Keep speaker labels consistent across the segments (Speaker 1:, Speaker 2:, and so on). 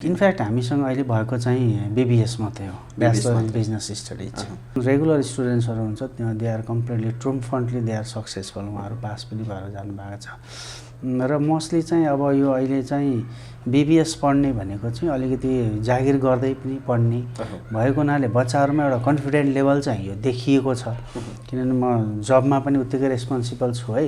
Speaker 1: In fact हामीसँग अहिले भएको चाहिँ बीबीएस मात्रै हो, bachelor in business studies. Regular स्टुडेन्ट्सहरू हुन्छ they are completely triumphantly they are successful, उहाँहरू पास पनि भएर जानुभएको छ। र मोस्टली चाहिँ अब यो अहिले चाहिँ बीबीएस पढ्ने भनेको चाहिँ अलिकति जागिर गर्दै पनि पढ्ने भएको हुनाले बच्चाहरूमा एउटा कन्फिडेन्ट लेभल चाहिँ यो देखिएको छ। किनभने म जबमा पनि उत्तिकै रेस्पोन्सिबल छु है,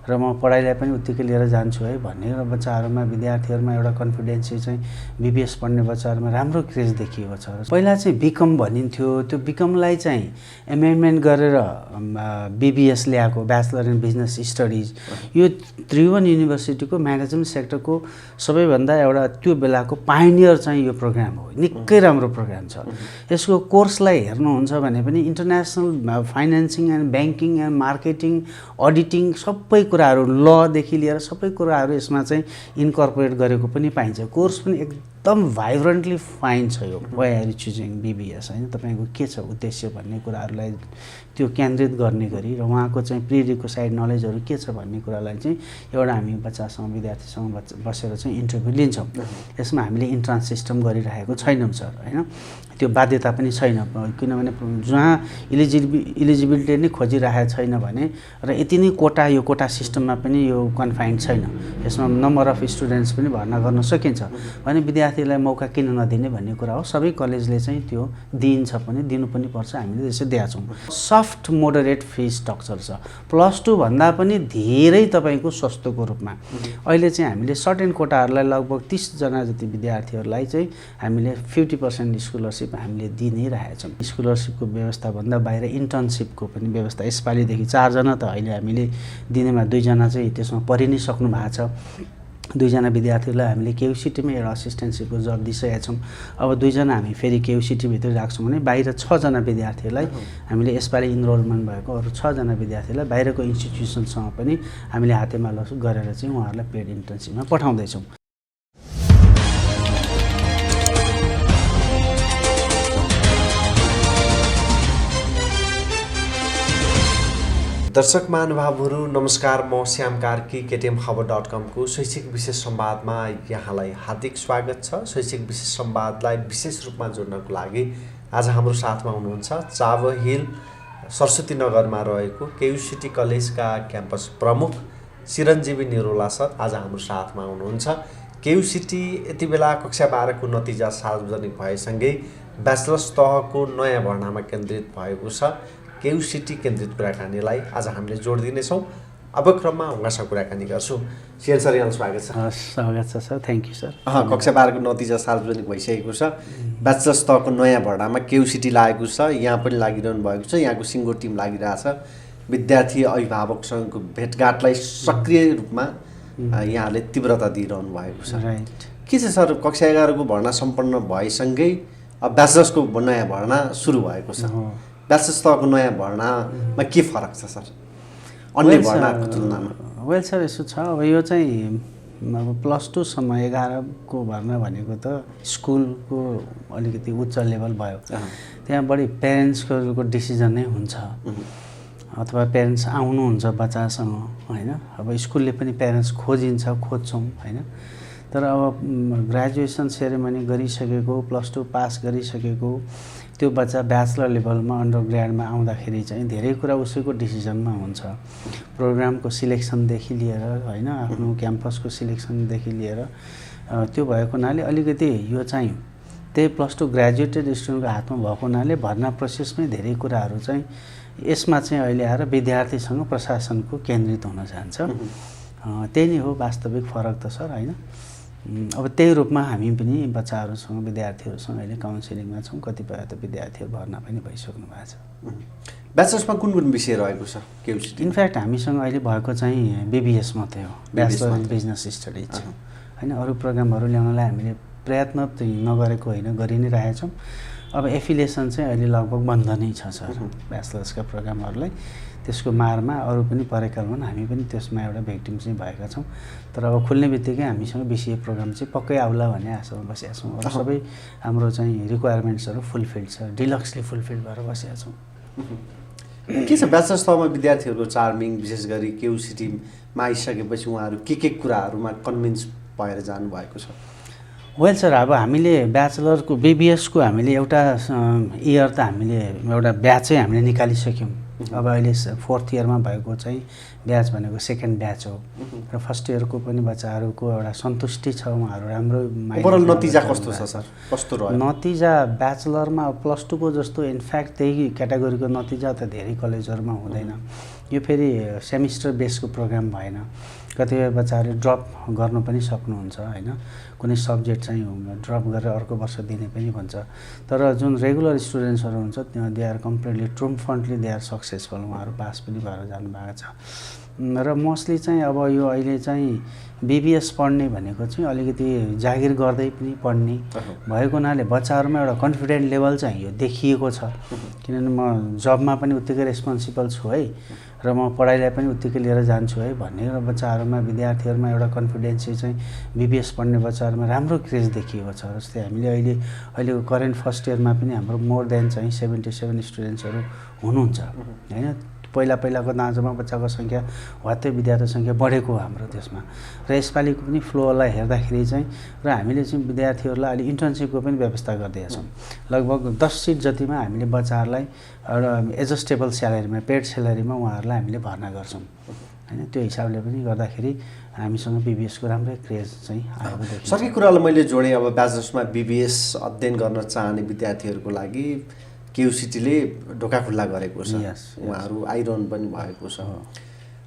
Speaker 1: र म पढाइलाई पनि उत्तिकै लिएर जान्छु है भन्ने र बच्चाहरूमा विद्यार्थीहरूमा एउटा कन्फिडेन्स चाहिँ बीबीएस पढ्ने बच्चाहरूमा राम्रो क्रेज देखिएको छ। पहिला चाहिँ बिकम भनिन्थ्यो, त्यो बिकमलाई चाहिँ एमेन्डमेन्ट गरेर बीबीएस ल्याएको, ब्याचलर इन बिजनेस स्टडिज। यो त्रिभुवन युनिभर्सिटीको म्यानेजमेन्ट सेक्टरको सबैभन्दा एउटा त्यो बेलाको पाइनियर चाहिँ यो प्रोग्राम हो। निकै राम्रो प्रोग्राम छ। यसको कोर्सलाई हेर्नुहुन्छ भने पनि international financing and banking and marketing, auditing सबै कुराहरू, लदेखि लिएर सबै कुराहरू यसमा चाहिँ इन्कर्पोरेट गरेको पनि पाइन्छ। कोर्स पनि एकदम भाइब्रेन्टली फाइन छ यो। Why are you choosing BBS, होइन, तपाईँको के छ उद्देश्य भन्ने कुराहरूलाई त्यो केन्द्रित गर्ने गरी र उहाँको चाहिँ प्रिरिक्विसाइट नलेजहरू के छ भन्ने कुरालाई चाहिँ एउटा हामी बच्चासँग विद्यार्थीसँग बसेर चाहिँ इन्टरभ्यू लिन्छौँ। यसमा हामीले इन्ट्रान्स सिस्टम गरिरहेको छैनौँ सर, होइन, त्यो बाध्यता पनि छैन। किनभने जहाँ इलिजिबिलिटी नै खोजिरहेको छैन भने र यति नै कोटा, यो कोटा सिस्टममा पनि यो कन्फाइन्ड छैन। यसमा नम्बर अफ स्टुडेन्ट्स पनि भर्ना गर्न सकिन्छ भने विद्यार्थीलाई मौका किन नदिने भन्ने कुरा हो। सबै कलेजले चाहिँ त्यो दिन्छ पनि, दिनु पनि पर्छ, हामीले त्यसै दिएका छौँ। सफ्ट मोडरेट फी स्ट्रक्चर छ, +2 भन्दा पनि धेरै तपाईँको सस्तोको रूपमा। अहिले चाहिँ हामीले सर्टेन कोटाहरूलाई लगभग 30 जना जति विद्यार्थीहरूलाई चाहिँ हामीले 50% स्कलरसिप हामीले दिइ नै रहेका छौँ। स्कलरसिपको व्यवस्थाभन्दा बाहिर इन्टर्नसिपको पनि व्यवस्था यसपालिदेखि 4 जना त अहिले हामीले दिनेमा 2 जना चाहिँ त्यसमा परि नै सक्नु भएको छ। 2 जना विद्यार्थीहरूलाई हामीले केयुसिटीमै एउटा असिस्टेन्टसिपको जब दिइसकेका छौँ। अब 2 जना हामी फेरि केयुसिटीभित्र राख्छौँ भने बाहिर 6 जना विद्यार्थीहरूलाई हामीले यसपालि इनरोलमेन्ट भएको अरू 6 जना विद्यार्थीलाई बाहिरको इन्स्टिट्युसनसँग पनि हामीले हातेमालो गरेर चाहिँ उहाँहरूलाई पेड इन्टर्नसिपमा पठाउँदैछौँ।
Speaker 2: दर्शक महानुभावहरू नमस्कार, म श्याम कार्की, KTM खबर.com को शैक्षिक विशेष संवादमा यहाँलाई हार्दिक स्वागत छ। शैक्षिक विशेष संवादलाई विशेष रूपमा जोड्नको लागि आज हाम्रो साथमा हुनुहुन्छ चाबो हिल सरस्वती नगरमा रहेको केयुसिटी कलेजका क्याम्पस प्रमुख चिरञ्जीवी निरोला सर आज हाम्रो साथमा हुनुहुन्छ। केयुसिटी यति बेला कक्षा 12 को नतिजा सार्वजनिक भएसँगै ब्याचलर्स तहको नयाँ भर्नामा केन्द्रित भएको छ। केयुसिटी केन्द्रित कुराकानीलाई आज हामीले जोड दिनेछौँ। अब क्रममा उहाँसँग कुराकानी गर्छौँ। सिएन सर, यहाँलाई स्वागत छ।
Speaker 1: स्वागत छ सर, थ्याङ्क यू सर।
Speaker 2: कक्षा 12 को नतिजा सार्वजनिक भइसकेको छ। ब्याचलर्स तहको नयाँ भर्नामा केयुसिटी लागेको छ, यहाँ पनि लागिरहनु भएको छ, यहाँको सिङ्गो टिम लागिरहेछ। विद्यार्थी अभिभावकसँगको भेटघाटलाई सक्रिय रूपमा यहाँले तीव्रता दिइरहनु भएको छ।
Speaker 1: राइट।
Speaker 2: के छ सर, कक्षा 11 को भर्ना सम्पन्न भएसँगै अब ब्याचलर्सको नयाँ भर्ना सुरु भएको छ। ब्याचलर्स तहको नयाँ भर्नामा के फरक छ सर अन्य भर्नाको तुलनामा?
Speaker 1: वेल सर, यसो छ, अब यो चाहिँ अब +2 सम्म 11 को भर्ना भनेको त स्कुलको अलिकति उच्च लेभल भयो। त्यहाँ बढी पेरेन्ट्सको डिसिजन नै हुन्छ, अथवा पेरेन्ट्स आउनुहुन्छ बच्चासँग, होइन। अब स्कुलले पनि पेरेन्ट्स खोज्छौँ, होइन। तर अब ग्रेजुएसन सेरेमनी गरिसकेको, +2 पास गरिसकेको त्यो बच्चा ब्याचलर लेभलमा अन्डर ग्रेडमा आउँदाखेरि चाहिँ धेरै कुरा उसैको डिसिजनमा हुन्छ। प्रोग्रामको सिलेक्सनदेखि लिएर, होइन, आफ्नो क्याम्पसको सिलेक्सनदेखि लिएर त्यो भएको हुनाले अलिकति यो चाहिँ त्यही +2 ग्रेजुएटेड स्टुडेन्टको हातमा भएको हुनाले भर्ना प्रोसेसमै धेरै कुराहरू चाहिँ यसमा चाहिँ अहिले आएर विद्यार्थीसँग प्रशासनको केन्द्रित हुन जान्छ। त्यही नै हो वास्तविक फरक त सर, होइन। अब त्यही रूपमा हामी पनि बच्चाहरूसँग, विद्यार्थीहरूसँग अहिले काउन्सिलिङमा छौँ। कतिपय त विद्यार्थीहरू भर्ना पनि भइसक्नु भएको छ।
Speaker 2: ब्याचलर्समा कुन कुन विषय रहेको छ केयुसिटी?
Speaker 1: इनफ्याक्ट हामीसँग अहिले भएको चाहिँ बीबीएस मात्रै हो, ब्याचलर इन बिजनेस स्टडिज, होइन। अरू प्रोग्रामहरू ल्याउनलाई हामीले प्रयत्न नगरेको होइन, गरि नै रहेछौँ। अब एफिलिएसन चाहिँ अहिले लगभग बन्द नै छ सर ब्याचलर्सका प्रोग्रामहरूलाई। त्यसको मारमा अरू पनि परेका हुन्, हामी पनि त्यसमा एउटा भिक्टिम चाहिँ भएका छौँ। तर अब खुल्ने बित्तिकै हामीसँग BCA प्रोग्राम चाहिँ पक्कै आउला भन्ने आशामा बसेका छौँ। अरू सबै हाम्रो चाहिँ रिक्वायरमेन्ट्सहरू फुलफिल्ड छ, डिलक्सली फुलफिल्ड भएर बसेका छौँ।
Speaker 2: के छ ब्याचलर्स तहमा विद्यार्थीहरूको चार्मिङ, विशेष गरी केयुसिटीमा आइसकेपछि उहाँहरू के कुराहरूमा कन्भिन्स भएर जानुभएको छ?
Speaker 1: वेल सर, अब हामीले ब्याचलरको बिबिएसको हामीले एउटा इयर त हामीले एउटा ब्याचै हामीले निकालिसक्यौँ। अब अहिले 4th इयरमा भएको चाहिँ ब्याच भनेको सेकेन्ड ब्याच हो र फर्स्ट इयरको पनि बच्चाहरूको एउटा सन्तुष्टि छ, उहाँहरू राम्रो।
Speaker 2: ओभरअल नतिजा कस्तो छ सर? कस्तो रह्यो
Speaker 1: नतिजा? ब्याचलरमा +2 को जस्तो इनफ्याक्ट त्यही क्याटेगोरीको नतिजा त धेरै कलेजहरूमा हुँदैन। यो फेरि सेमिस्टर बेसको प्रोग्राम भएन। कतिपय बच्चाहरूले ड्रप गर्न पनि सक्नुहुन्छ होइन, कुनै सब्जेक्ट चाहिँ ड्रप गरेर अर्को वर्ष दिने पनि भन्छ। तर जुन रेगुलर स्टुडेन्ट्सहरू हुन्छ they are completely triumphantly they are successful, उहाँहरू पास पनि भएर जानुभएको छ। र मोस्टली चाहिँ अब यो अहिले चाहिँ बिबिएस पढ्ने भनेको चाहिँ अलिकति जागिर गर्दै पनि पढ्ने भएको हुनाले बच्चाहरूमा एउटा कन्फिडेन्ट लेभल चाहिँ यो देखिएको छ। किनभने म जबमा पनि उत्तिकै रेस्पोन्सिबल छु है, र म पढाइलाई पनि उत्तिकै लिएर जान्छु है भन्ने र बच्चाहरूमा विद्यार्थीहरूमा एउटा कन्फिडेन्स चाहिँ बिबिएस पढ्ने बच्चाहरूमा राम्रो क्रेज देखिएको छ। जस्तै हामीले अहिलेको करेन्ट फर्स्ट इयरमा पनि हाम्रो मोर देन चाहिँ 77 स्टुडेन्ट्सहरू हुनुहुन्छ होइन। पहिलाको दाँजोमा बच्चाको सङ्ख्या वात्तै विद्यार्थी सङ्ख्या बढेको हो हाम्रो देशमा। र यसपालिको पनि फ्लोलाई हेर्दाखेरि चाहिँ र हामीले चाहिँ विद्यार्थीहरूलाई अहिले इन्टर्नसिपको पनि व्यवस्था गरिदिएका छौँ। लगभग 10 सिट जतिमा हामीले बच्चाहरूलाई एउटा एडजस्टेबल स्यालेरीमा, पेड स्यालेरीमा उहाँहरूलाई हामीले भर्ना गर्छौँ होइन। त्यो हिसाबले पनि गर्दाखेरि हामीसँग बिबिएसको राम्रै क्रेज चाहिँ आएको देखिन्छ।
Speaker 2: सबै कुरालाई मैले जोडेँ। अब ब्याचलर्समा बिबिएस अध्ययन गर्न चाहने विद्यार्थीहरूको लागि केयुसिटीले ढोका खुल्ला गरेको छ। उहाँहरू आइरहनु पनि भएको छ।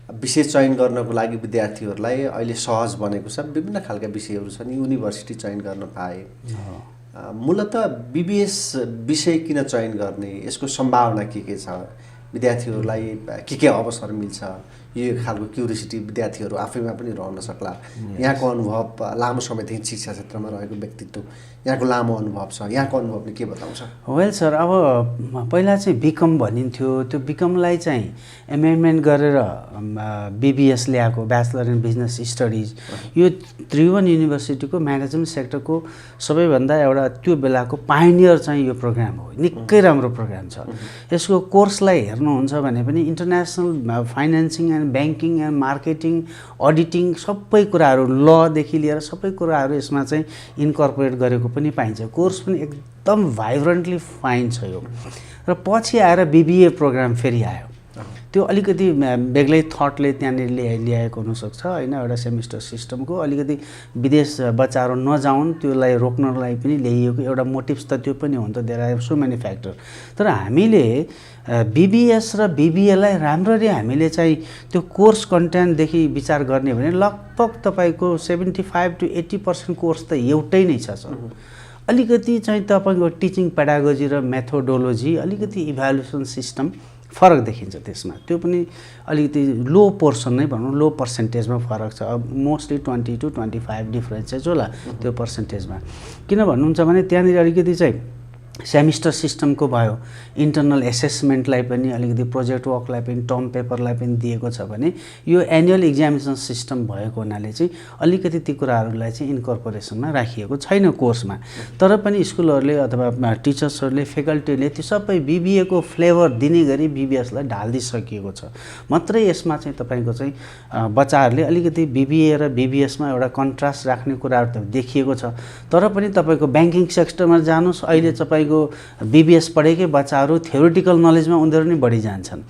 Speaker 2: विषय चयन गर्नको लागि विद्यार्थीहरूलाई अहिले सहज बनेको छ। विभिन्न खालका विषयहरू छन्, युनिभर्सिटी चयन गर्न पाए। मूलतः बिबिएस विषय किन चयन गर्ने, यसको सम्भावना के छ, विद्यार्थीहरूलाई के अवसर मिल्छ, यो खालको क्युरियोसिटी विद्यार्थीहरू आफैमा पनि रहन सक्ला। यहाँको अनुभव, लामो समयदेखि शिक्षा क्षेत्रमा रहेको व्यक्तित्व, यहाँको लामो अनुभव छ, यहाँको अनुभवले के बताउँछ?
Speaker 1: वेल सर, अब पहिला चाहिँ बिकम भनिन्थ्यो, त्यो बिकमलाई चाहिँ एमेन्डमेन्ट गरेर बिबिएस ल्याएको, ब्याचलर इन बिजनेस स्टडिज। यो त्रिभुवन युनिभर्सिटीको म्यानेजमेन्ट सेक्टरको सबैभन्दा एउटा त्यो बेलाको पाइनियर चाहिँ यो प्रोग्राम हो। निकै राम्रो प्रोग्राम छ। यसको कोर्सलाई हेर्नुहुन्छ भने पनि international financing and banking and marketing, auditing सबै कुराहरू, लदेखि लिएर सबै कुराहरू यसमा चाहिँ इन्कर्पोरेट गरेको पनि पाइन्छ। कोर्स पनि एकदम भाइब्रेन्टली फाइन छ यो। र पछि आएर बिबिए प्रोग्राम फेरि आयो। त्यो अलिकति बेग्लै थटले त्यहाँनिर ल्याएको हुनसक्छ होइन। एउटा सेमिस्टर सिस्टमको अलिकति विदेश बच्चाहरू नजाउन् त्यसलाई रोक्नलाई पनि ल्याइएको एउटा मोटिभ्स त त्यो पनि हुन्छ। There are so many factor. तर हामीले बिबिएस र बिबिएलाई राम्ररी हामीले चाहिँ त्यो कोर्स कन्टेन्टदेखि विचार गर्ने भने लगभग तपाईँको 75 to 80% कोर्स त एउटै नै छ सर। अलिकति चाहिँ तपाईँको टिचिङ पेडागोजी र मेथोडोलोजी, अलिकति इभ्यालुएसन सिस्टम फरक देखिन्छ त्यसमा। त्यो पनि अलिकति लो पोर्सन नै भनौँ, लो पर्सेन्टेजमा फरक छ। अब मोस्टली 20 to 25 डिफ्रेन्स चाहिँ होला त्यो पर्सेन्टेजमा। किन भन्नुहुन्छ भने त्यहाँनिर अलिकति चाहिँ सेमिस्टर सिस्टमको भयो, इन्टरनल एसेसमेन्टलाई पनि अलिकति प्रोजेक्ट वर्कलाई पनि टर्म पेपरलाई पनि दिएको छ भने यो एनुअल एक्जामिनेसन सिस्टम भएको हुनाले चाहिँ अलिकति ती कुराहरूलाई चाहिँ इन्कर्पोरेसनमा राखिएको छैन कोर्समा। तर पनि स्कुलहरूले अथवा टिचर्सहरूले, फ्याकल्टीले त्यो सबै बिबिएको फ्लेभर दिने गरी बिबिएसलाई ढालिदिइसकिएको छ। मात्रै यसमा चाहिँ तपाईँको चाहिँ बच्चाहरूले अलिकति बिबिए र बिबिएसमा एउटा कन्ट्रास्ट राख्ने कुराहरू त देखिएको छ। तर पनि तपाईँको ब्याङ्किङ सेक्टरमा जानुहोस्, अहिले तपाईँको बिबिएस पढेकै बच्चाहरू थ्योरिटिकल नलेजमा उनीहरू नै बढी जान्छन्।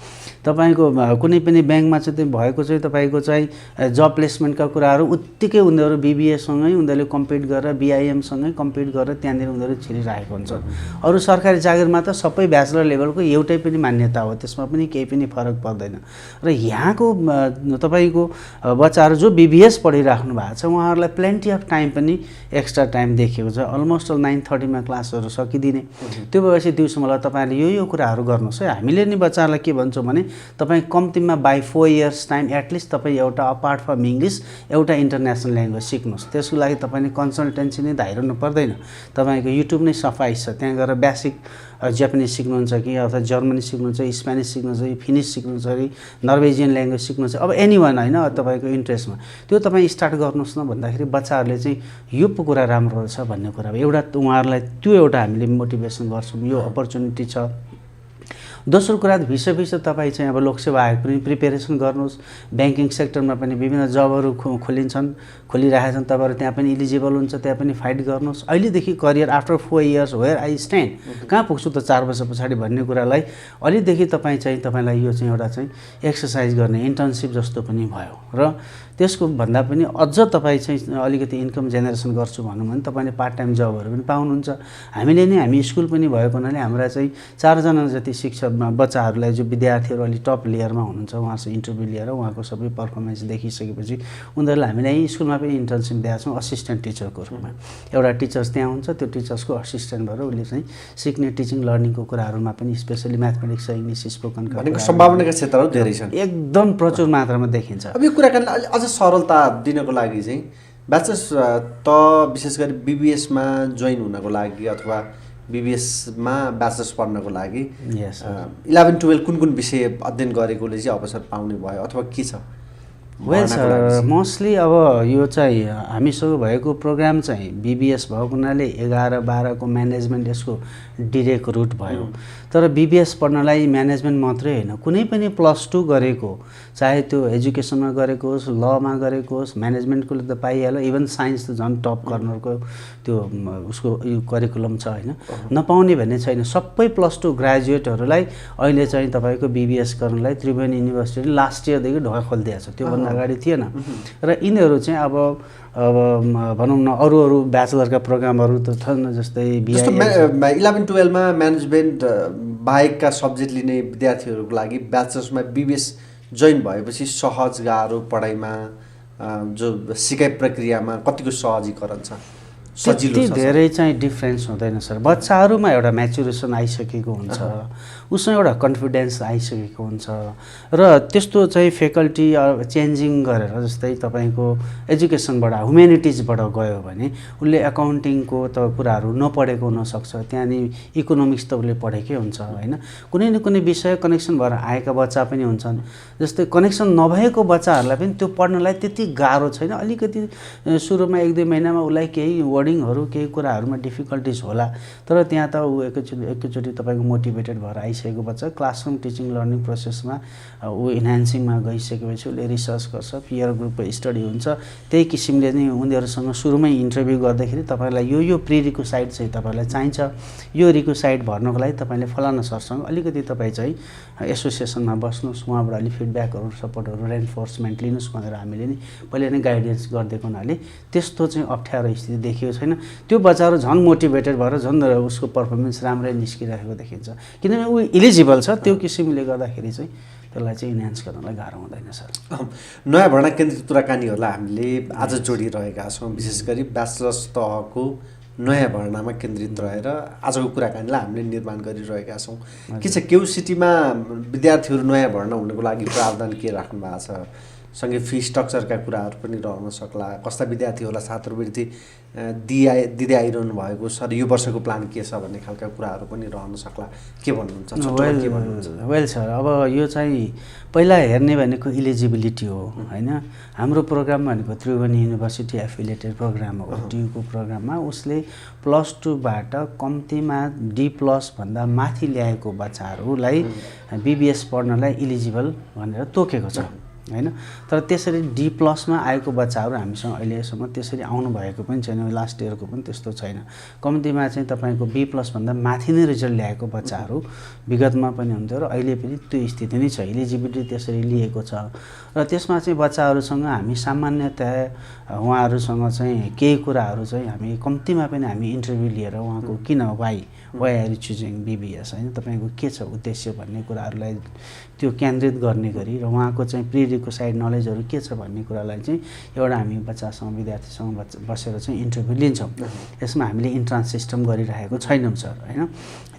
Speaker 1: तपाईँको कुनै पनि ब्याङ्कमा चाहिँ भएको चाहिँ तपाईँको चाहिँ जब प्लेसमेन्टका कुराहरू उत्तिकै उनीहरू बिबिएसँगै उनीहरूले कम्पिट गरेर, बिआइएमसँगै कम्पिट गरेर त्यहाँनिर उनीहरू छिरिरहेको हुन्छ। अरू सरकारी जागिरमा त सबै ब्याचलर लेभलको एउटै पनि मान्यता हो, त्यसमा पनि केही पनि फरक पर्दैन। र यहाँको तपाईँको बच्चाहरू जो बिबिएस पढिराख्नु भएको छ उहाँहरूलाई प्लेन्टी अफ टाइम पनि एक्स्ट्रा टाइम देखिएको छ। अलमोस्ट 9:30 मा क्लासहरू सकिदिने। त्यो भएपछि दिउँसो मलाई तपाईँहरूले यो कुराहरू गर्नुहोस् है। हामीले नि बच्चाहरूलाई के भन्छौँ भने तपाईँ कम्तीमा बाई 4 years टाइम एटलिस्ट तपाईँ एउटा अपार्ट फ्रम इङ्ग्लिस एउटा इन्टरनेसनल ल्याङ्ग्वेज सिक्नुहोस्। त्यसको लागि तपाईँले कन्सल्टेन्सी नै धाइरहनु पर्दैन। तपाईँको युट्युब नै सफाइ छ, त्यहाँ गएर बेसिक जापानिज सिक्नुहुन्छ कि अथवा जर्मनी सिक्नुहुन्छ, स्पेनिस सिक्नुहुन्छ कि फिनिस सिक्नुहुन्छ कि नर्वेजियन ल्याङ्ग्वेज सिक्नुहुन्छ, अब एनीवन होइन तपाईँको इन्ट्रेस्टमा त्यो तपाईँ स्टार्ट गर्नुहोस् न भन्दाखेरि बच्चाहरूले चाहिँ यो कुरा राम्रो रहेछ भन्ने कुरा एउटा उहाँहरूलाई त्यो एउटा हामीले मोटिभेसन गर्छौँ। यो अपर्च्युनिटी छ। दोस्रो कुरा भित्र तपाईँ चाहिँ अब लोकसेवा आयोग पनि प्रिपेरेसन गर्नुहोस्। ब्याङ्किङ सेक्टरमा पनि विभिन्न जबहरू खोलिरहेका छन्, तपाईँहरू त्यहाँ पनि इलिजिबल हुन्छ, त्यहाँ पनि फाइट गर्नुहोस्। अहिलेदेखि career after 4 years where I stand, कहाँ पुग्छु त 4 वर्ष पछाडि भन्ने कुरालाई अलिकति तपाईँलाई यो चाहिँ एउटा चाहिँ एक्सर्साइज गर्ने इन्टर्नसिप जस्तो पनि भयो। र त्यसको भन्दा पनि अझ तपाईँ चाहिँ अलिकति इन्कम जेनेरेसन गर्छु भनौँ भने तपाईँले पार्ट टाइम जबहरू पनि पाउनुहुन्छ। हामी स्कुल पनि भएको हुनाले हाम्रा चाहिँ 4 जना जति शिक्षक बच्चाहरूलाई जो विद्यार्थीहरू अलि टप लेयरमा हुनुहुन्छ उहाँसँग इन्टरभ्यू लिएर उहाँको सबै पर्फर्मेन्स देखिसकेपछि उनीहरूलाई हामीले यहीँ स्कुलमा पनि इन्टर्नसिप दिएका छौँ असिस्टेन्ट टिचरको रूपमा। एउटा टिचर्स त्यहाँ हुन्छ, त्यो टिचर्सको असिस्टेन्ट भएर उसले चाहिँ सिक्ने टिचिङ लर्निङको कुराहरूमा पनि स्पेसली म्याथमेटिक्स, इङ्ग्लिस, स्पोकन
Speaker 2: सम्भावनाका क्षेत्रहरू धेरै छन्,
Speaker 1: एकदम प्रचुर मात्रामा देखिन्छ।
Speaker 2: अब यो कुराकानीलाई अझ सरलता दिनको लागि चाहिँ ब्याचलर्स त विशेष गरी बीबीएसमा जोइन हुनको लागि अथवा बीबीएसमा ब्याचलर्स पढ्नको लागि 11-12 कुन विषय अध्ययन गरेकोले चाहिँ अवसर पाउने भयो अथवा के छ?
Speaker 1: वेल सर, मोस्टली अब यो चाहिँ हामीसँग भएको प्रोग्राम चाहिँ बीबीएस भएको हुनाले 11-12 को म्यानेजमेन्ट यसको डिरेक्ट रुट भयो। तर बीबीएस पढ्नलाई म्यानेजमेन्ट मात्रै होइन, कुनै पनि +2 गरेको, चाहे त्यो एजुकेसनमा गरेको होस्, लमा गरेको होस्, म्यानेजमेन्टको त पाइहाल्यो, इभन साइन्स त झन् टप कर्नरको त्यो उसको यो करिकुलम छ होइन, नपाउने भन्ने छैन। सबै +2 ग्रेजुएटहरूलाई अहिले चाहिँ तपाईँको बीबीएस गर्नलाई त्रिभुवन युनिभर्सिटीले लास्ट इयरदेखि ढोका खोलिदिएको छ, त्योभन्दा अगाडि थिएन। र यिनीहरू चाहिँ अब भनौँ न अरू ब्याचलरका प्रोग्रामहरू त छन्, जस्तै
Speaker 2: 11-12 मा म्यानेजमेन्ट बाहेकका सब्जेक्ट लिने विद्यार्थीहरूको लागि ब्याचलर्समा बीबीएस जोइन भएपछि सहज गाह्रो पढाइमा जो सिकाइ प्रक्रियामा कतिको सहजीकरण छ?
Speaker 1: त्यति धेरै चाहिँ डिफ्रेन्स हुँदैन सर। बच्चाहरूमा एउटा म्याचुरेसन आइसकेको हुन्छ, उसमा एउटा कन्फिडेन्स आइसकेको हुन्छ र त्यस्तो चाहिँ फ्याकल्टी चेन्जिङ गरेर जस्तै तपाईँको एजुकेसनबाट ह्युमेनिटिजबाट गयो भने उसले एकाउन्टिङको त कुराहरू नपढेको हुनसक्छ, त्यहाँनिर इकोनोमिक्स त उसले पढेकै हुन्छ होइन। कुनै न कुनै विषय कनेक्सन भएर आएका बच्चा पनि हुन्छन्, जस्तै कनेक्सन नभएको बच्चाहरूलाई पनि त्यो पढ्नलाई त्यति गाह्रो छैन। अलिकति सुरुमा 1-2 महिनामा उसलाई केही वर्डिङहरू केही कुराहरूमा डिफिकल्टिज होला, तर त्यहाँ त ऊ एकैचोटि तपाईँको मोटिभेटेड भएर आइसकेको बच्चा क्लासरुम टिचिङ लर्निङ प्रोसेसमा ऊ इन्हान्सिङमा गइसकेपछि उसले रिसर्च गर्छ, पियर ग्रुपको स्टडी हुन्छ। त्यही किसिमले नै उनीहरूसँग सुरुमै इन्टरभ्यू गर्दाखेरि तपाईँलाई यो प्रिरिक्विसाइट चाहिँ तपाईँलाई चाहिन्छ, यो रिक्विसाइट भर्नको लागि तपाईँले फलाना सरसँग अलिकति तपाईँ चाहिँ एसोसिएसनमा बस्नुहोस्, उहाँबाट अलिक फिडब्याकहरू सपोर्टहरू रेन्फोर्समेन्ट लिनुहोस् भनेर हामीले नि पहिले नै गाइडेन्स गरिदिएको हुनाले त्यस्तो चाहिँ अप्ठ्यारो स्थिति देखिएको छैन। त्यो बच्चाहरू झन् मोटिभेटेड भएर झन् उसको पर्फर्मेन्स राम्रै निस्किरहेको देखिन्छ, किनभने ऊ इलिजिबल छ। त्यो किसिमले गर्दाखेरि चाहिँ त्यसलाई चाहिँ इन्हान्स गर्नलाई गाह्रो हुँदैन सर।
Speaker 2: नयाँ भर्ना केन्द्रित कुराकानीहरूलाई हामीले आज जोडिरहेका छौँ, विशेष गरी ब्याचलर्स तहको नयाँ भर्नामा केन्द्रित रहेर आजको कुराकानीलाई हामीले निर्माण गरिरहेका छौँ। के छ केयुसिटीमा विद्यार्थीहरू नयाँ भर्ना हुनको लागि प्रावधान के राख्नु भएको छ? सँगै फी स्ट्रक्चरका कुराहरू पनि रहन सक्ला, कस्ता विद्यार्थीहरूलाई छात्रवृत्ति दिँदै आइरहनु भएको सर यो वर्षको प्लान के छ भन्ने खालका कुराहरू पनि रहन सक्ला, के भन्नुहुन्छ?
Speaker 1: वेल सर, अब यो चाहिँ पहिला हेर्ने भनेको इलिजिबिलिटी हो होइन। हाम्रो प्रोग्राम भनेको त्रिभुवन युनिभर्सिटी एफिलिएटेड प्रोग्राम हो, टियुको प्रोग्राममा उसले +2बाट कम्तीमा D+ भन्दा माथि ल्याएको बच्चाहरूलाई बीबीएस पढ्नलाई इलिजिबल भनेर तोकेको छ होइन। तर त्यसरी D+ मा आएको बच्चाहरू हामीसँग अहिलेसम्म त्यसरी आउनु भएको पनि छैन, लास्ट इयरको पनि त्यस्तो छैन। कम्तीमा चाहिँ तपाईँको B+ भन्दा माथि नै रिजल्ट ल्याएको बच्चाहरू विगतमा पनि हुन्थ्यो र अहिले पनि त्यो स्थिति नै छ, इलिजिबिलिटी त्यसरी लिएको छ। र त्यसमा चाहिँ बच्चाहरूसँग हामी सामान्यतया उहाँहरूसँग चाहिँ केही कुराहरू चाहिँ हामी कम्तीमा पनि हामी इन्टरभ्यू लिएर उहाँको किन why are you choosing BBS होइन, तपाईँको के छ उद्देश्य भन्ने कुराहरूलाई त्यो केन्द्रित गर्ने गरी र उहाँको चाहिँ प्रिरिक्विसाइट नलेजहरू के छ भन्ने कुरालाई चाहिँ एउटा हामी बच्चासँग विद्यार्थीसँग बसेर चाहिँ इन्टरभ्यू लिन्छौँ। यसमा हामीले इन्ट्रान्स सिस्टम गरिरहेको छैनौँ सर होइन,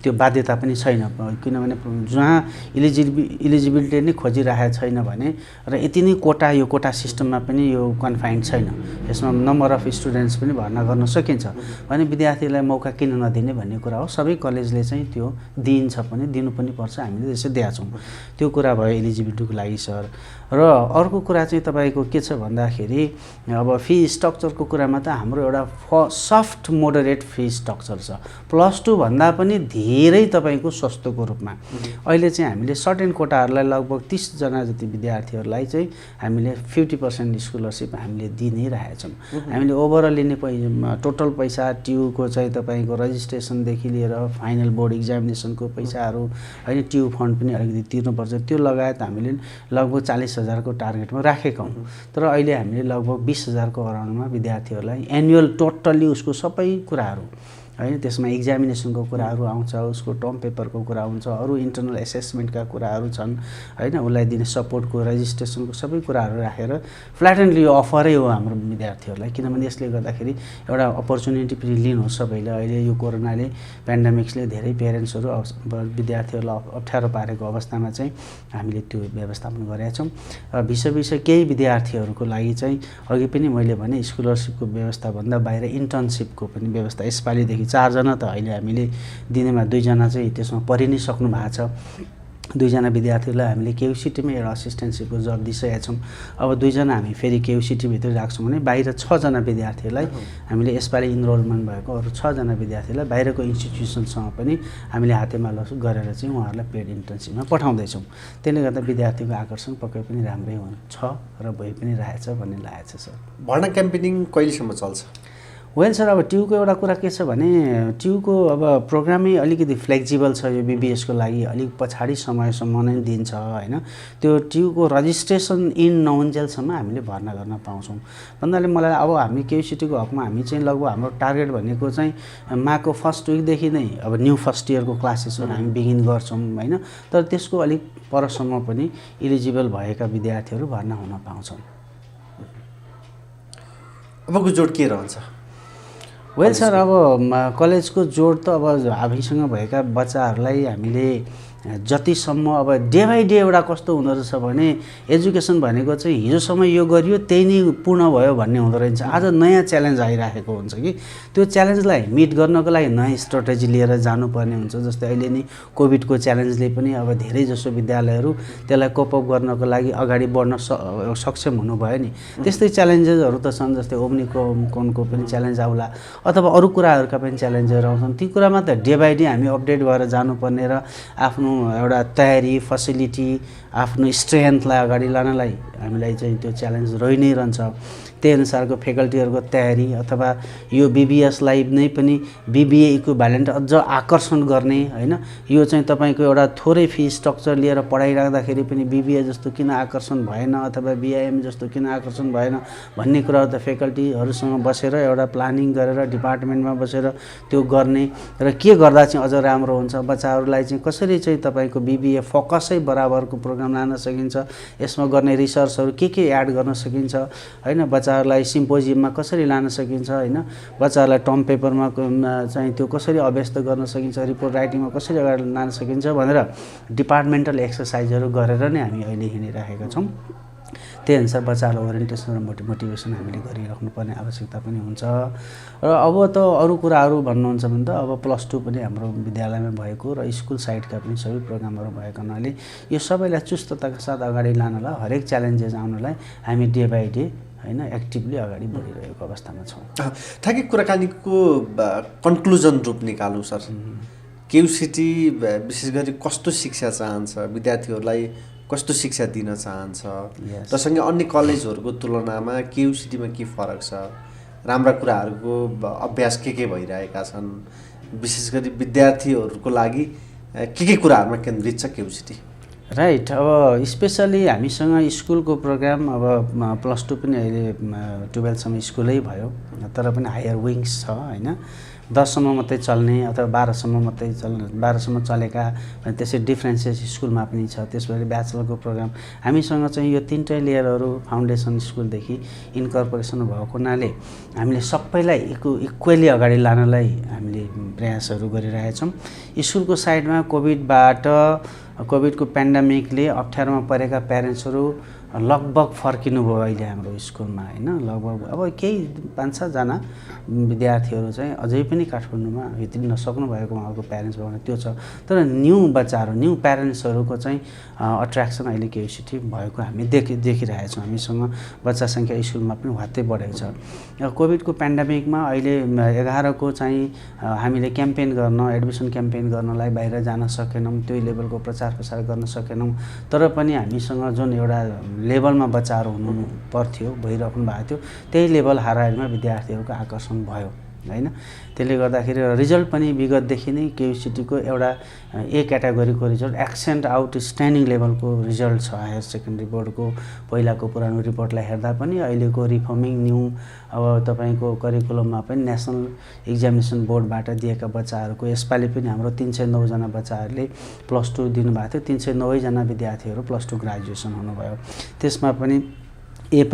Speaker 1: त्यो बाध्यता पनि छैन, किनभने जहाँ इलिजिबिलिटी नै खोजिरहेको छैन भने र यति नै यो कोटा सिस्टममा पनि यो कन्फाइन्ड छैन, यसमा नम्बर अफ स्टुडेन्ट्स पनि भर्ना गर्न सकिन्छ भने विद्यार्थीलाई मौका किन नदिने भन्ने कुरा हो। सबै कलेजले चाहिँ त्यो दिन्छ पनि, दिनु पनि पर्छ, हामीले त्यसै दिएका छौँ। त्यो कुरा भयो इलिजिबिलिटीको लागि सर। र अर्को कुरा चाहिँ तपाईँको के छ भन्दाखेरि अब फी स्ट्रक्चरको कुरामा त हाम्रो एउटा सफ्ट मोडरेट फी स्ट्रक्चर छ, +2 भन्दा पनि धेरै तपाईँको सस्तोको रूपमा। अहिले चाहिँ हामीले सर्टेन कोटाहरूलाई लगभग 30 जना जति विद्यार्थीहरूलाई चाहिँ हामीले 50% स्कलरसिप हामीले दिइ नै रहेका छौँ। हामीले ओभरअल लिने टोटल पैसा ट्युको चाहिँ तपाईँको रजिस्ट्रेसनदेखि लिएर फाइनल बोर्ड इक्जामिनेसनको पैसाहरू होइन, ट्यु फन्ड पनि अलिकति तिर्नुपर्छ, त्यो लगायत हामीले लगभग 40,000 को टार्गेटमा राखेका हौँ। तर अहिले हामीले लगभग 20,000 को अराउन्डमा विद्यार्थीहरूलाई एनुअल टोटल्ली उसको सबै कुराहरू होइन, त्यसमा इक्जामिनेसनको कुराहरू आउँछ, उसको टर्म पेपरको कुरा हुन्छ, अरू इन्टरनल एसेसमेन्टका कुराहरू छन् होइन, उसलाई दिने सपोर्टको रजिस्ट्रेसनको सबै कुराहरू राखेर फ्ल्याट एन्ड यो अफरै हो हाम्रो विद्यार्थीहरूलाई। किनभने यसले गर्दाखेरि एउटा अपर्च्युनिटी पनि लिनुहोस् सबैले। अहिले यो कोरोनाले पेन्डेमिक्सले धेरै पेरेन्ट्सहरू विद्यार्थीहरूलाई अप्ठ्यारो पारेको अवस्थामा चाहिँ हामीले त्यो व्यवस्थापन गरेका छौँ। विशेष केही विद्यार्थीहरूको लागि चाहिँ अघि पनि मैले भने स्कलरसिपको व्यवस्थाभन्दा बाहिर इन्टर्नसिपको पनि व्यवस्था यसपालिदेखि 4 जना त अहिले हामीले दिनेमा 2 जना चाहिँ त्यसमा परि नै सक्नु भएको छ। 2 जना विद्यार्थीलाई हामीले केयुसिटीमै एउटा असिस्टेन्टसिपको जब दिइसकेका छौँ। अब 2 जना हामी फेरि केयुसिटीभित्रै राख्छौँ भने बाहिर 6 जना विद्यार्थीलाई हामीले यसपालि इनरोलमेन्ट भएको अरू 6 जना विद्यार्थीलाई बाहिरको इन्स्टिट्युसनसँग पनि हामीले हातेमालो गरेर चाहिँ उहाँहरूलाई पेड इन्टर्नसिपमा पठाउँदैछौँ। त्यसले गर्दा विद्यार्थीको आकर्षण पक्कै पनि राम्रै छ र भइ पनि रहेछ भन्ने लागेको छ सर।
Speaker 2: भर्ना क्याम्पेनिङ कहिलेसम्म चल्छ?
Speaker 1: वेल सर, अब ट्युको एउटा कुरा के छ भने ट्युको अब प्रोग्रामै अलिकति फ्लेक्जिबल छ। यो बीबीएसको लागि अलिक पछाडि समयसम्म नै दिन्छ होइन। त्यो ट्युको रजिस्ट्रेसन इन नहुन्जेलसम्म हामीले भर्ना गर्न पाउँछौँ भन्नाले मलाई अब हामी केयुसिटीको हकमा हामी चाहिँ लगभग हाम्रो टार्गेट भनेको चाहिँ माको फर्स्ट विकदेखि नै अब न्यू फर्स्ट इयरको क्लासेसहरू हामी बिगिन गर्छौँ होइन। तर त्यसको अलिक परसम्म पनि इलिजिबल भएका विद्यार्थीहरू भर्ना हुन पाउँछन्।
Speaker 2: अबको जोड के रहन्छ?
Speaker 1: वेल सर, अब कलेजको जोड त अब हामीसँग भएका बच्चाहरूलाई हामीले जतिसम्म अब डे बाई डे एउटा कस्तो हुँदो रहेछ भने एजुकेसन भनेको चाहिँ हिजोसम्म यो गरियो त्यही नै पूर्ण भयो भन्ने हुँदो रहेछ। आज नयाँ च्यालेन्ज आइराखेको हुन्छ कि त्यो च्यालेन्जलाई मिट गर्नको लागि नयाँ स्ट्राटेजी लिएर जानुपर्ने हुन्छ। जस्तै अहिले नै कोभिडको च्यालेन्जले पनि अब धेरै जसो विद्यालयहरू त्यसलाई कोपअप गर्नको लागि अगाडि बढ्न सक्षम हुनुभयो नि। त्यस्तै च्यालेन्जेसहरू त छन्, जस्तै ओम्निकोनको पनि च्यालेन्ज आउला अथवा अरू कुराहरूका पनि च्यालेन्जहरू आउँछन्। ती कुरामा त डे बाई डे हामी अपडेट भएर जानुपर्ने र आफ्नो एउटा तयारी फेसिलिटी आफ्नो स्ट्रेन्थलाई अगाडि लानलाई हामीलाई चाहिँ त्यो च्यालेन्ज रहि नै रहन्छ। त्यही अनुसारको फ्याकल्टीहरूको तयारी अथवा यो बीबीएसलाई नै पनि बीबीए इक्विभ्यालेन्ट अझ आकर्षण गर्ने होइन। यो चाहिँ तपाईँको एउटा थोरै फी स्ट्रक्चर लिएर पढाइराख्दाखेरि पनि बीबीए जस्तो किन आकर्षण भएन अथवा बीआइएम जस्तो किन आकर्षण भएन भन्ने कुराहरू त फ्याकल्टीहरूसँग बसेर एउटा प्लानिङ गरेर डिपार्टमेन्टमा बसेर त्यो गर्ने र के गर्दा चाहिँ अझ राम्रो हुन्छ, बच्चाहरूलाई चाहिँ कसरी चाहिँ तपाईँको बीबीए फोकसै बराबरको प्रोग्राम लान सकिन्छ, यसमा गर्ने रिसर्चहरू के एड गर्न सकिन्छ होइन, बच्चाहरूलाई सिम्पोजियममा कसरी लान सकिन्छ होइन, बच्चाहरूलाई टर्म पेपरमा चाहिँ त्यो कसरी अभ्यस्त गर्न सकिन्छ, रिपोर्ट राइटिङमा कसरी अगाडि लान सकिन्छ भनेर डिपार्टमेन्टल एक्सर्साइजहरू गरेर नै हामी अहिले हिँडिराखेका छौँ। त्यही अनुसार बच्चाहरूलाई ओरिएन्टेसन र मोटिभेसन हामीले गरिराख्नुपर्ने आवश्यकता पनि हुन्छ। र अब त अरू कुराहरू भन्नुहुन्छ भने त अब +2 पनि हाम्रो विद्यालयमा भएको र स्कुल साइडका पनि सबै प्रोग्रामहरू भएको हुनाले यो सबैलाई चुस्तताका साथ अगाडि लानलाई हरेक च्यालेन्जेस आउनलाई हामी डे बाई डे होइन एक्टिभली अगाडि बढिरहेको अवस्थामा छौँ।
Speaker 2: ठ्याक्कै कुराकानीको कन्क्लुजन रूप निकालौँ सर। केयुसिटी विशेष गरी कस्तो शिक्षा चाहन्छ, विद्यार्थीहरूलाई कस्तो शिक्षा दिन चाहन्छ, त्यससँगै अन्य कलेजहरूको तुलनामा केयुसिटीमा के फरक छ, राम्रा कुराहरूको अभ्यास के भइरहेका छन्, विशेष गरी विद्यार्थीहरूको लागि के कुराहरूमा केन्द्रित छ केयुसिटी?
Speaker 1: राइट, अब स्पेसली हामीसँग स्कुलको प्रोग्राम अब +2 पनि अहिले 12सम्म स्कुलै भयो, तर पनि हायर विङ्स छ होइन। 10सम्म मात्रै चल्ने अथवा 12सम्म मात्रै चल्ने, 12सम्म चलेका त्यसै डिफ्रेन्सेस स्कुलमा पनि छ। त्यसपछि ब्याचलरको प्रोग्राम हामीसँग चाहिँ यो 3टै लेयरहरू फाउन्डेसन स्कुलदेखि इन्कर्पोरेसन भएको हुनाले हामीले सबैलाई इक्वेली अगाडि लानलाई हामीले प्रयासहरू गरिरहेका छौँ। स्कुलको साइडमा कोभिडको पेन्डेमिकले अप्ठ्यारोमा परेका प्यारेन्ट्सहरू लगभग फर्किनु भयो अहिले हाम्रो स्कुलमा हैन। लगभग अब केही 5-7 जना विद्यार्थीहरू चाहिँ अझै पनि काठमाडौँमा भित्रिन नसक्नु भएको उहाँहरूको प्यारेन्ट्स भवन त्यो छ। तर न्यू बच्चाहरू न्यू प्यारेन्ट्सहरूको चाहिँ अट्र्याक्सन अहिले केयुसिटी भएको हामी देखिरहेछौँ। हामीसँग बच्चा सङ्ख्या स्कुलमा पनि वात्तै बढेको छ। कोभिडको पेन्डेमिकमा अहिले 11 को चाहिँ हामीले क्याम्पेन गर्न एडमिसन क्याम्पेन गर्नलाई बाहिर जान सकेनौँ, त्यो लेभलको प्रचार प्रसार गर्न सकेनौँ। तर पनि हामीसँग जुन एउटा लेभलमा बच्चाहरू हुनु पर्थ्यो भइराख्नु भएको थियो त्यही लेभल हाराहारीमा विद्यार्थीहरूको आकर्षण भयो हैन। त्यसले गर्दाखेरि रिजल्ट पनि विगतदेखि नै केयुसिटीको एउटा ए क्याटेगोरीको रिजल्ट एक्सेन्ट आउटस्ट्यान्डिङ लेभलको रिजल्ट छ। हायर सेकेन्डरी बोर्डको पहिलाको पुरानो रिपोर्टलाई हेर्दा पनि अहिलेको रिफर्मिङ न्यू अब तपाईँको करिकुलममा पनि नेसनल एक्जामिनेसन बोर्डबाट दिएका बच्चाहरूको यसपालि पनि हाम्रो 309 जना बच्चाहरूले +2 दिनुभएको थियो। 309 जना विद्यार्थीहरू +2 ग्रेजुएसन हुनुभयो। त्यसमा पनि A+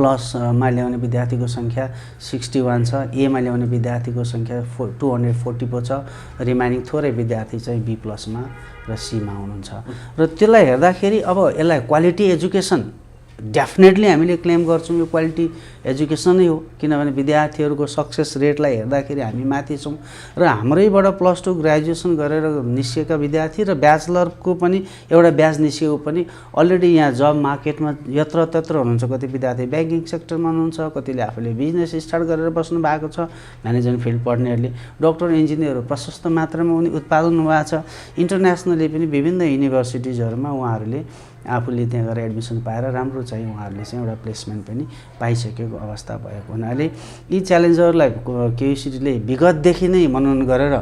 Speaker 1: मा ल्याउने विद्यार्थीको सङ्ख्या 61 छ, A मा ल्याउने विद्यार्थीको सङ्ख्या 240 पो छ। रिमाइनिङ थोरै विद्यार्थी चाहिँ B+ मा र C मा हुनुहुन्छ। र त्यसलाई हेर्दाखेरि अब यसलाई क्वालिटी एजुकेसन डेफिनेटली हामीले क्लेम गर्छौँ यो क्वालिटी एजुकेसनै हो, किनभने विद्यार्थीहरूको सक्सेस रेटलाई हेर्दाखेरि हामी माथि छौँ। र हाम्रैबाट +2 ग्रेजुएसन गरेर निस्केका विद्यार्थी र ब्याचलरको पनि एउटा ब्याच निस्केको पनि अलरेडी यहाँ जब मार्केटमा यत्र तत्र हुनुहुन्छ। कति विद्यार्थी ब्याङ्किङ सेक्टरमा हुनुहुन्छ, कतिले आफूले बिजनेस स्टार्ट गरेर बस्नु भएको छ, म्यानेजमेन्ट फिल्ड पढ्नेहरूले डक्टर इन्जिनियरहरू प्रशस्त मात्रामा उत्पादन भएको छ। इन्टरनेसनली पनि विभिन्न युनिभर्सिटिजहरूमा उहाँहरूले आफूले त्यहाँ गएर एडमिसन पाएर राम्रो चाहिँ उहाँहरूले चाहिँ एउटा प्लेसमेन्ट पनि पाइसकेको अवस्था भएको हुनाले यी च्यालेन्जहरूलाई केयुसिटीले विगतदेखि नै मनन गरेर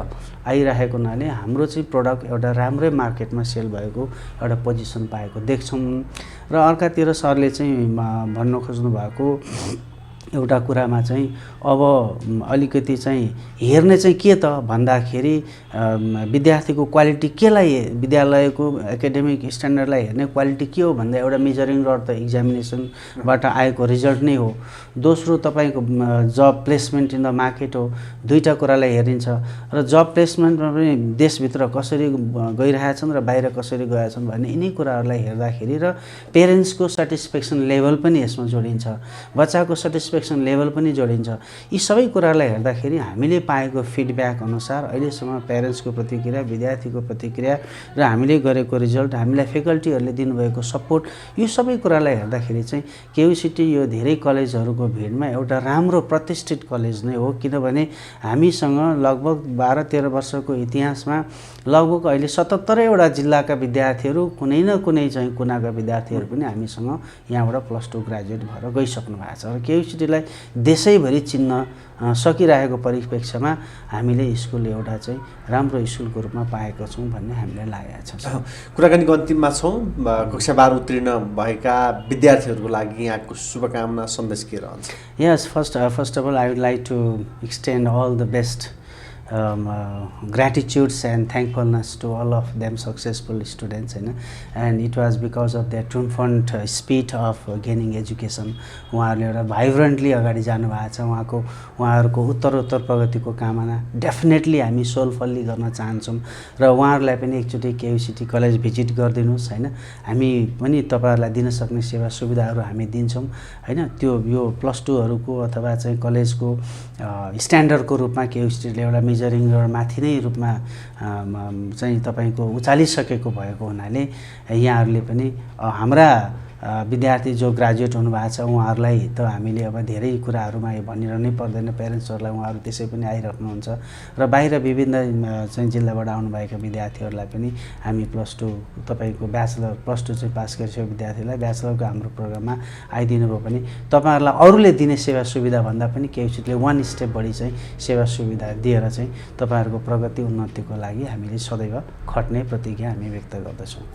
Speaker 1: आइरहेको हुनाले हाम्रो चाहिँ प्रडक्ट एउटा राम्रै मार्केटमा सेल भएको एउटा पोजिसन पाएको देख्छौँ। र अर्कातिर सरले चाहिँ भन्न खोज्नु भएको एउटा कुरामा चाहिँ अब अलिकति चाहिँ हेर्ने चाहिँ के त भन्दाखेरि विद्यार्थीको क्वालिटी केलाई विद्यालयको एकाडेमिक स्ट्यान्डर्डलाई हेर्ने क्वालिटी के हो भन्दा एउटा मेजरिङ रड त एक्जामिनेसनबाट आएको रिजल्ट नै हो। दोस्रो तपाईँको जब प्लेसमेन्ट इन द मार्केट हो। दुईटा कुरालाई हेरिन्छ र जब प्लेसमेन्टमा पनि देशभित्र कसरी गइरहेछन् र बाहिर कसरी गएछन् भन्ने यिनै कुराहरूलाई हेर्दाखेरि र पेरेन्ट्सको सेटिस्फ्याक्सन लेभल पनि यसमा जोडिन्छ, बच्चाको सेटिस्फ्याक्सन लेभल पनि जोडिन्छ। यी सबै कुरालाई हेर्दाखेरि हामीले पाएको फिडब्याक अनुसार अहिलेसम्म पेरेन्ट्सको प्रतिक्रिया, विद्यार्थीको प्रतिक्रिया र हामीले गरेको रिजल्ट, हामीलाई फ्याकल्टीहरूले दिनुभएको सपोर्ट, यो सबै कुरालाई हेर्दाखेरि चाहिँ केयुसिटी यो धेरै कलेजहरूको भिडमा एउटा राम्रो प्रतिष्ठित कलेज नै हो। किनभने हामीसँग लगभग 12-13 वर्षको इतिहासमा लगभग अहिले 77वटा जिल्लाका विद्यार्थीहरू कुनै न कुनै चाहिँ कुनाका विद्यार्थीहरू पनि हामीसँग यहाँबाट +2 ग्रेजुएट भएर गइसक्नु भएको छ। र केयुसिटीलाई देशैभरि चिन्न सकिरहेको परिप्रेक्ष्यमा हामीले स्कुल एउटा चाहिँ राम्रो स्कुलको रूपमा पाएको छौँ भन्ने हामीलाई लागेको छ।
Speaker 2: कुराकानीको अन्तिममा छौँ। कक्षा 12 उत्तीर्ण भएका विद्यार्थीहरूको लागि यहाँको शुभकामना सन्देश के रहन्छ?
Speaker 1: Yes, first of all, I would like to extend all the best gratitudes and thankfulness to all of them successful students, and it was because of their triumphant speed of gaining education. उहाँहरूले एउटा भाइब्रेन्टली अगाडि जानुभएको छ। उहाँहरूको उत्तरोत्तर प्रगतिको कामना definitely हामी सोलफल्ली गर्न चाहन्छौँ र उहाँहरूलाई पनि एकचोटि केयुसिटी कलेज भिजिट गरिदिनुहोस् हैन। हामी पनि तपाईँहरूलाई दिन सक्ने सेवा सुविधाहरू हामी दिन्छौँ हैन। त्यो यो +2हरूको अथवा चाहिँ कलेजको स्ट्यान्डर्डको रूपमा केयुसिटीले एउटा मेजरिङ र माथि नै रूपमा चाहिँ तपाईँको उचालिसकेको भएको हुनाले यहाँहरूले पनि हाम्रा विद्यार्थी जो ग्रेजुएट हुनुभएको छ उहाँहरूलाई त हामीले अब धेरै कुराहरूमा यो भनिरहनै पर्दैन। पेरेन्ट्सहरूलाई उहाँहरू त्यसै पनि आइराख्नुहुन्छ र बाहिर विभिन्न चाहिँ जिल्लाबाट आउनुभएका विद्यार्थीहरूलाई पनि हामी +2 तपाईँको ब्याचलर +2 चाहिँ पास गरिसकेको विद्यार्थीलाई ब्याचलरको हाम्रो प्रोग्राममा आइदिनु भयो भने तपाईँहरूलाई अरूले दिने सेवा सुविधा भन्दा पनि केयुसिटीले 1 स्टेप बढी चाहिँ सेवा सुविधा दिएर चाहिँ तपाईँहरूको प्रगति उन्नतिको लागि हामीले सदैव खट्ने प्रतिज्ञा हामी व्यक्त गर्दछौँ।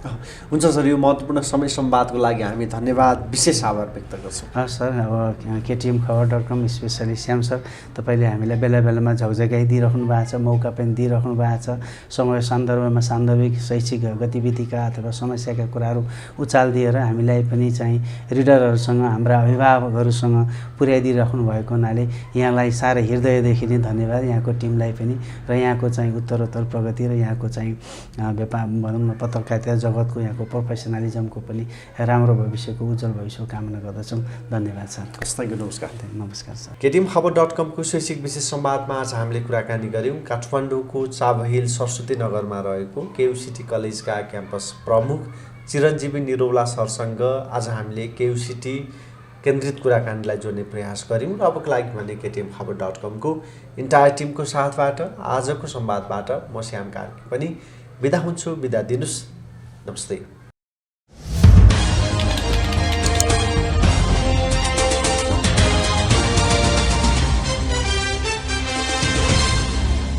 Speaker 2: हुन्छ सर, यो महत्त्वपूर्ण समय संवादको लागि हामी धन्यवाद, विशेष आभार व्यक्त गर्छौँ।
Speaker 1: हस् सर, अब KTM-खबर.com स्पेसली श्याम सर तपाईँले हामीलाई बेला बेलामा झौझगाइदिइराख्नु भएको छ, मौका पनि दिइराख्नु भएको छ। समय सन्दर्भमा सान्दर्भिक शैक्षिक गतिविधिका अथवा समस्याका कुराहरू उचालिदिएर हामीलाई पनि चाहिँ रिडरहरूसँग हाम्रा अभिभावकहरूसँग पुर्याइदिइराख्नु भएको हुनाले यहाँलाई साह्रै हृदयदेखि नै धन्यवाद। यहाँको टिमलाई पनि र यहाँको चाहिँ उत्तरोत्तर प्रगति र यहाँको चाहिँ व्यापार भनौँ न पत्रकारिता जगतको यहाँको प्रोफेसनलिजमको पनि राम्रो भविष्यको उज्जवल भविष्यको कामना गर्दछौँ। धन्यवाद सर।
Speaker 2: Thank you. नमस्कार।
Speaker 1: नमस्कार सर।
Speaker 2: KTM-खबर.com को शैक्षिक विशेष संवादमा आज हामीले कुराकानी गऱ्यौँ काठमाडौँको चाबहिल सरस्वती नगरमा रहेको केयुसिटी कलेजका क्याम्पस प्रमुख चिरञ्जीवी निरौला सरसँग आज हामीले केयुसिटी केन्द्रित कुराकानीलाई जोड्ने प्रयास गऱ्यौँ र अबको लागि भने KTM-खबर.com को इन्टायर टिमको साथबाट आजको संवादबाट म श्याम कार्की पनि बिदा हुन्छु। बिदा दिनुस्। नमस्ते।